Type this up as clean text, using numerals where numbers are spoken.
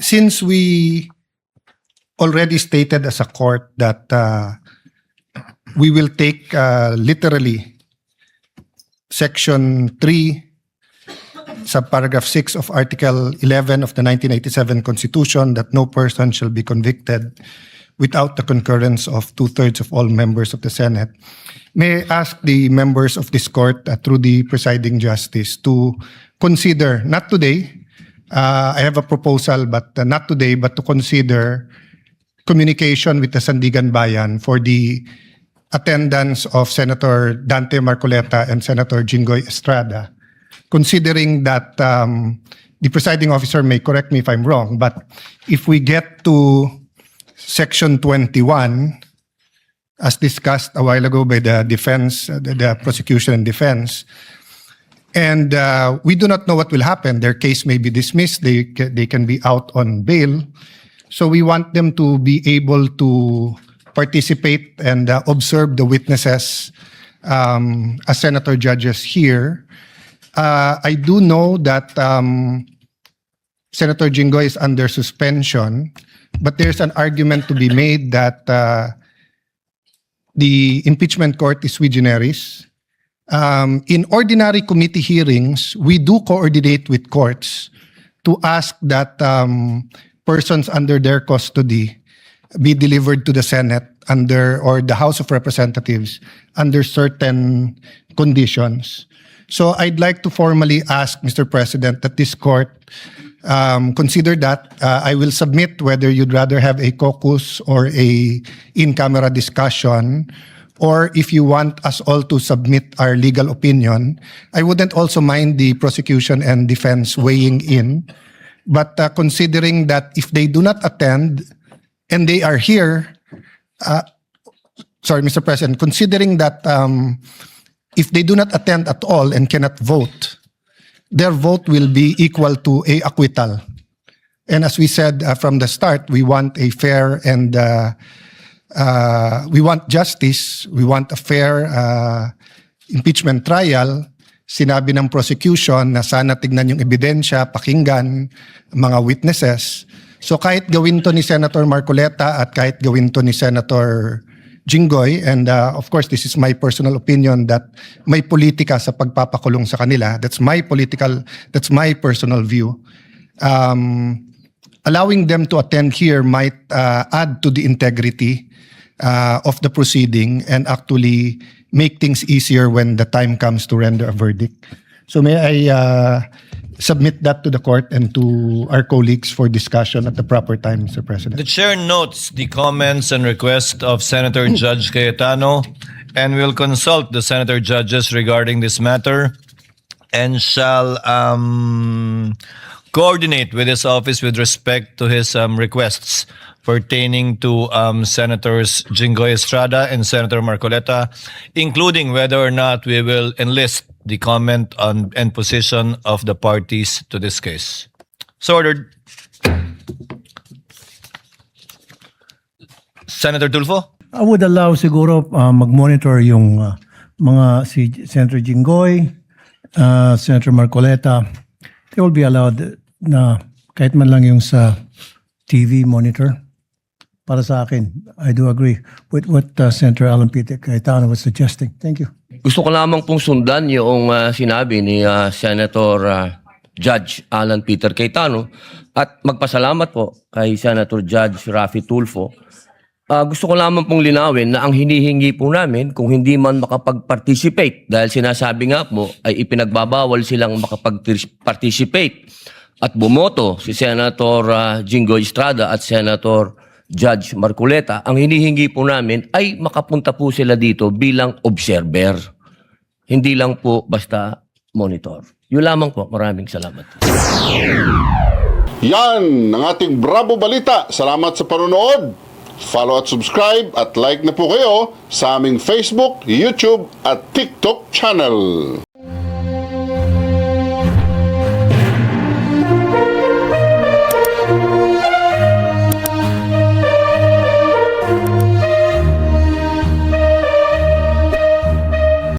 since we already stated as a court that we will take literally Section 3, subparagraph 6 of Article 11 of the 1987 Constitution, that no person shall be convicted without the concurrence of 2/3 of all members of the Senate, may I ask the members of this court through the presiding justice to consider, not today, I have a proposal, but not today, but to consider communication with the Sandigan Bayan for the attendance of Senator Dante Marcoleta and Senator Jinggoy Estrada, considering that the presiding officer may correct me if I'm wrong, but if we get to Section 21, as discussed a while ago by the defense, the prosecution and defense, and we do not know what will happen. Their case may be dismissed. They can be out on bail. So we want them to be able to participate and observe the witnesses as senator judges here. I do know that Senator Jinggoy is under suspension, but there's an argument to be made that the impeachment court is sui generis. In ordinary committee hearings, we do coordinate with courts to ask that persons under their custody be delivered to the Senate under, or the House of Representatives under certain conditions. So I'd like to formally ask, Mr. President, that this court consider that. I will submit whether you'd rather have a caucus or a in-camera discussion, or if you want us all to submit our legal opinion. I wouldn't also mind the prosecution and defense weighing in, but considering that if they do not attend and they are here, sorry, Mr. President, considering that if they do not attend at all and cannot vote, their vote will be equal to a acquittal. And as we said from the start, we want a fair and we want justice, we want a fair impeachment trial. Sinabi ng prosecution na sana tignan yung ebidensya, pakinggan mga witnesses. So kahit gawin to ni Senator Marcoleta at kahit gawin to ni Senator Jinggoy, and of course this is my personal opinion that may politika sa pagpapakulong sa kanila. That's my personal view. Allowing them to attend here might add to the integrity of the proceeding and actually make things easier when the time comes to render a verdict. So may I submit that to the court and to our colleagues for discussion at the proper time, Mr. President. The chair notes the comments and requests of Senator Judge Cayetano and will consult the senator judges regarding this matter and shall coordinate with his office with respect to his requests pertaining to Senators Jinggoy Estrada and Senator Marcoleta, including whether or not we will enlist the comment on and position of the parties to this case. So ordered. Senator Tulfo? I would allow siguro mag-monitor yung mga si Senator Jinggoy, Senator Marcoleta. They will be allowed na kahit man lang yung sa TV monitor. Para sa akin, I do agree with what Senator Alan Peter Cayetano was suggesting. Thank you. Gusto ko lamang pong sundan yung sinabi ni Senator Judge Alan Peter Cayetano at magpasalamat po kay Senator Judge Raffy Tulfo. Gusto ko lamang pong linawin na ang hinihingi po namin kung hindi man makapag-participate dahil sinasabi nga po ay ipinagbabawal silang makapag-participate at bumoto si Senator Jinggoy Estrada at Senator Judge Marcoleta, ang hinihingi po namin ay makapunta po sila dito bilang observer. Hindi lang po basta monitor. Yun lamang po. Maraming salamat. Yan ang ating Bravo Balita. Salamat sa panonood. Follow at subscribe at like na po kayo sa aming Facebook, YouTube at TikTok channel.